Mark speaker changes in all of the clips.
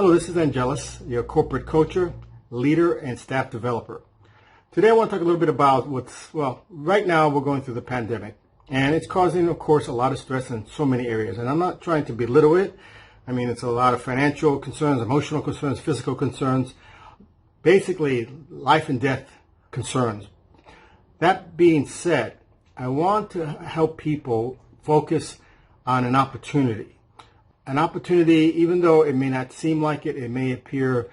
Speaker 1: Hello, this is Angelus, your corporate coacher, leader, and staff developer. Today I want to talk a little bit about right now we're going through the pandemic, and it's causing, of course, a lot of stress in so many areas. And I'm not trying to belittle it. I mean, it's a lot of financial concerns, emotional concerns, physical concerns, basically life and death concerns. That being said, I want to help people focus on an opportunity. An opportunity, even though it may not seem like it, it may appear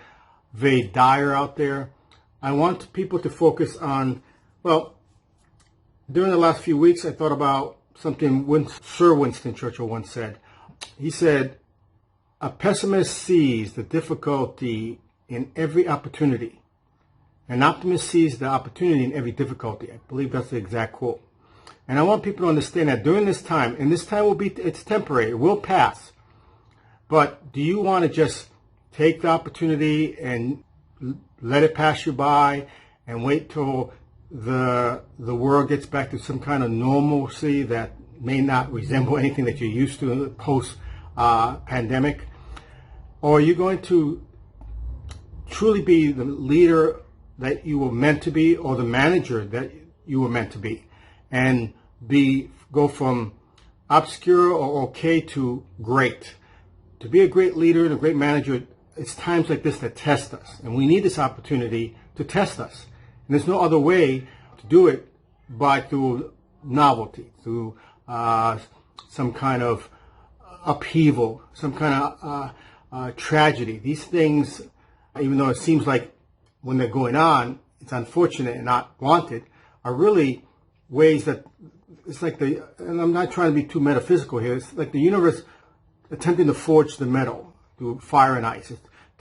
Speaker 1: very dire out there. I want people to focus on, during the last few weeks, I thought about something Sir Winston Churchill once said. He said, "A pessimist sees the difficulty in every opportunity. An optimist sees the opportunity in every difficulty." I believe that's the exact quote. And I want people to understand that during this time, and this time it's temporary, it will pass. But do you want to just take the opportunity and let it pass you by and wait till the world gets back to some kind of normalcy that may not resemble anything that you're used to post pandemic? Or are you going to truly be the leader that you were meant to be, or the manager that you were meant to be, and go from obscure or okay to great? To be a great leader and a great manager, it's times like this that test us. And we need this opportunity to test us. And there's no other way to do it but through novelty, through some kind of upheaval, some kind of tragedy. These things, even though it seems like when they're going on, it's unfortunate and not wanted, are really ways that it's like and I'm not trying to be too metaphysical here, it's like the universe attempting to forge the metal through fire and ice.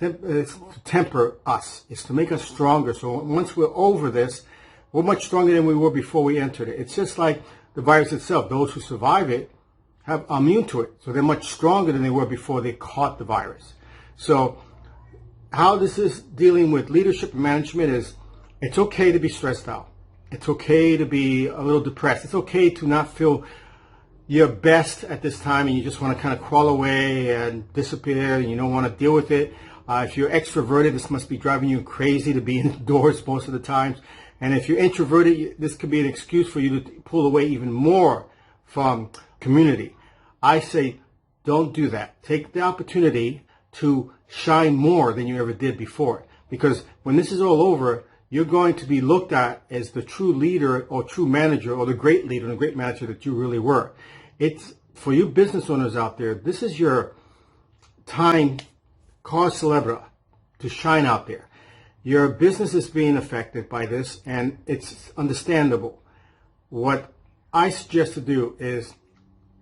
Speaker 1: It's to temper us. It's to make us stronger. So once we're over this, we're much stronger than we were before we entered it. It's just like the virus itself. Those who survive it are immune to it. So they're much stronger than they were before they caught the virus. So how this is dealing with leadership and management is, it's okay to be stressed out. It's okay to be a little depressed. It's okay to not feel your best at this time, and you just want to kind of crawl away and disappear, and you don't want to deal with it. If you're extroverted, this must be driving you crazy to be indoors most of the times. And if you're introverted, this could be an excuse for you to pull away even more from community. I say, don't do that. Take the opportunity to shine more than you ever did before. Because when this is all over, you're going to be looked at as the true leader or true manager, or the great leader and the great manager that you really were. It's for you business owners out there, this is your time, cause célèbre, to shine out there. Your business is being affected by this, and it's understandable. What I suggest to do is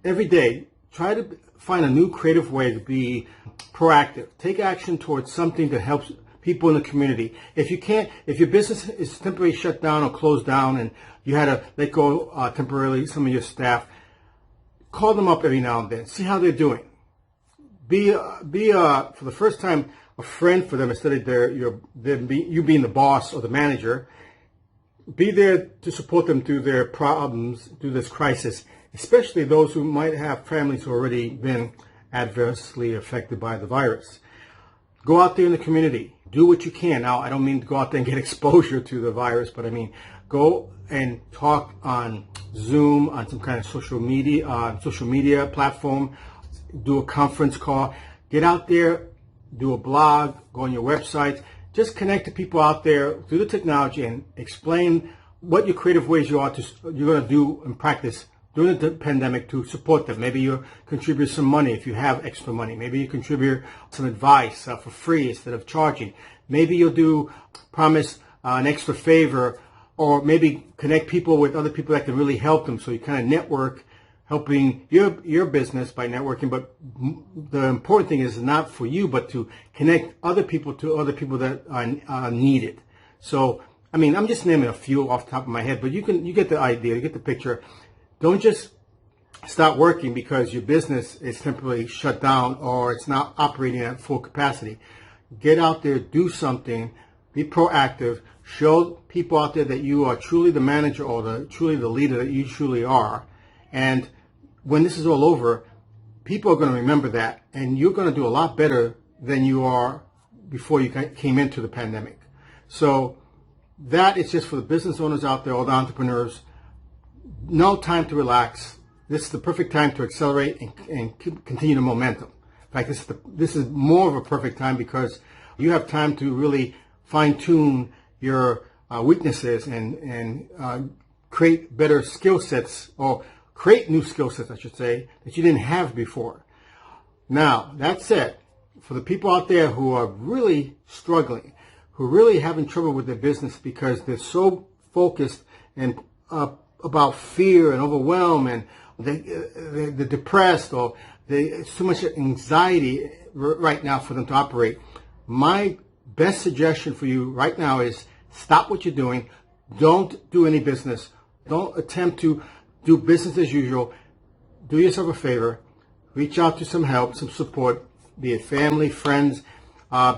Speaker 1: every day try to find a new creative way to be proactive. Take action towards something that helps people in the community. If your business is temporarily shut down or closed down, and you had to let go temporarily some of your staff, call them up every now and then. See how they're doing. Be for the first time a friend for them instead of you being the boss or the manager. Be there to support them through their problems, through this crisis, especially those who might have families who have already been adversely affected by the virus. Go out there in the community. Do what you can. Now, I don't mean to go out there and get exposure to the virus, but I mean go and talk on Zoom, on some kind of social media platform. Do a conference call. Get out there, do a blog, go on your website. Just connect to people out there through the technology and explain what your creative ways you're going to do and practice during the pandemic to support them. Maybe you contribute some money if you have extra money. Maybe you contribute some advice for free instead of charging. Maybe you'll promise an extra favor, or maybe connect people with other people that can really help them. So you kind of network, helping your business by networking. But the important thing is not for you, but to connect other people to other people that are needed. So, I mean, I'm just naming a few off the top of my head, but you get the idea, you get the picture. Don't just start working because your business is temporarily shut down or it's not operating at full capacity. Get out there, do something, be proactive, show people out there that you are truly the manager or truly the leader that you truly are. And when this is all over, people are going to remember that, and you're going to do a lot better than you are before you came into the pandemic. So that is just for the business owners out there, all the entrepreneurs. No time to relax. This is the perfect time to accelerate and continue the momentum. In fact, this is more of a perfect time because you have time to really fine-tune your weaknesses and create better skill sets, or create new skill sets, I should say, that you didn't have before. Now, that said, for the people out there who are really struggling, who are really having trouble with their business because they're so focused and about fear and overwhelm, and they're depressed, or there's so much anxiety right now for them to operate, my best suggestion for you right now is stop what you're doing. Don't do any business. Don't attempt to do business as usual. Do yourself a favor. Reach out to some help, some support, be it family, friends,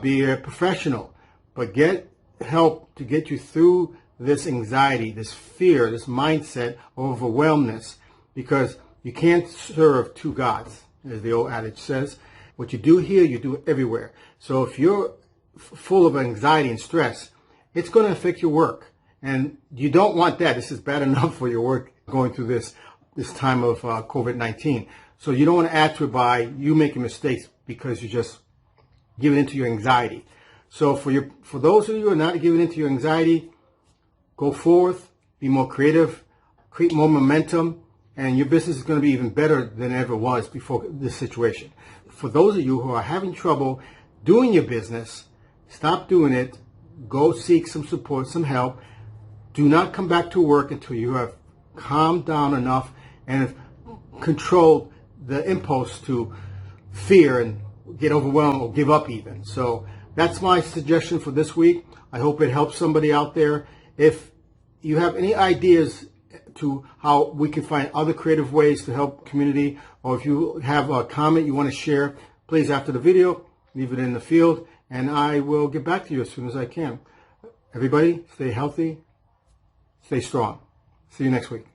Speaker 1: be a professional. But get help to get you through this anxiety, this fear, this mindset of overwhelmness, because you can't serve two gods, as the old adage says. What you do here, you do everywhere. So if you're full of anxiety and stress, it's going to affect your work. And you don't want that. This is bad enough for your work going through this time of COVID-19. So you don't want to add to it by you making mistakes because you just giving into your anxiety. So for those of you who are not giving into your anxiety, go forth, be more creative, create more momentum, and your business is going to be even better than it ever was before this situation. For those of you who are having trouble doing your business, stop doing it. Go seek some support, some help. Do not come back to work until you have calmed down enough and have controlled the impulse to fear and get overwhelmed or give up even. So that's my suggestion for this week. I hope it helps somebody out there. If you have any ideas to how we can find other creative ways to help community, or if you have a comment you want to share, please, after the video, leave it in the field, and I will get back to you as soon as I can. Everybody, stay healthy, stay strong. See you next week.